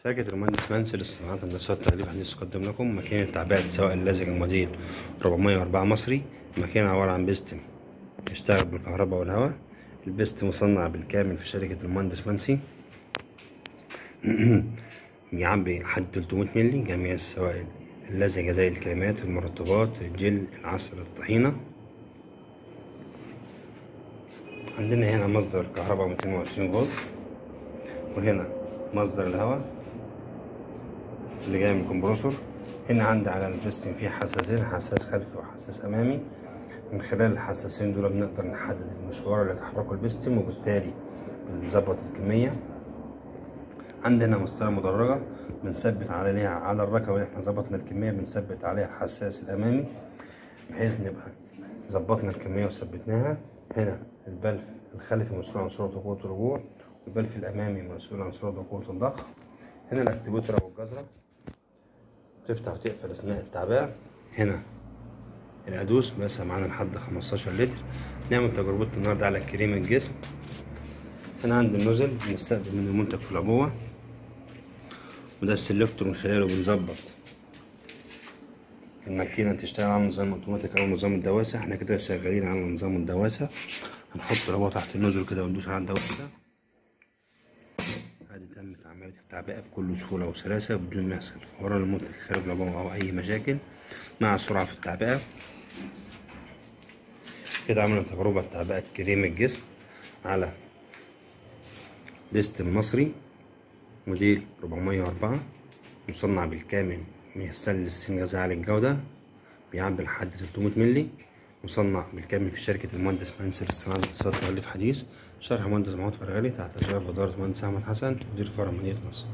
شركة المهندس منسي للصناعات الهندسية والتغليف الحديث تقدم لكم ماكينة تعبئة سواء اللزج الموديل 404 مصري. الماكينة عبارة عن بيستم يشتغل بالكهرباء والهواء. البيستم مصنع بالكامل في شركة المهندس منسي. بيعبي لحد 300 مللي جميع السوائل اللزجة زي الكريمات، المرطبات، الجل، العسل، الطحينة. عندنا هنا مصدر كهرباء 220 فولت، وهنا مصدر الهواء اللي جاي من الكمبروسور. هنا عندي على البيستم فيه حساسين، حساس خلفي وحساس امامي. من خلال الحساسين دول بنقدر نحدد المشوار اللي تحركه البيستم، وبالتالي بنظبط الكمية. عندنا مسطرة مدرجة بنثبت عليها على الركبة اللي احنا ظبطنا الكمية، بنثبت عليها الحساس الامامي بحيث نبقى ظبطنا الكمية وثبتناها. هنا البلف الخلفي مسؤول عن سرعة وقوة الرجوع، والبلف الامامي مسؤول عن سرعة وقوة الضغط. هنا الاكتيفيتر او الجزرة تفتح وتقفل اثناء التعبئة. هنا الادوس بس معانا لحد 15 لتر. نعمل تجربتنا النهارده على كريم الجسم. هنا عندي النوزل بنستقبل منه المنتج في العبوة، وده السلكتور من خلاله بنظبط الماكينة تشتغل على نظام اوتوماتيك او نظام الدواسة. احنا كده شغالين على نظام الدواسة. هنحط العبوة تحت النوزل كده وندوس على الدواسة. ادي تمت عملية التعبئة بكل سهولة وسلاسة بدون ما يحصل فوران المنتج خارج العبوة او اي مشاكل، مع سرعة في التعبئة. كده عملنا تجربة تعبئة كريم الجسم على بيستم مصري موديل 404 مصنع بالكامل من الستانلس غذائي عالي الجودة، بيعبي لحد 300 مللي. مصنع بالكامل في شركة المهندس منسي للصناعات الهندسية والتغليف الحديث. شرح مهندس محمود فرغلي تحت إشراف إدارة المهندس أحمد حسن مدير فرع مدينة نصر.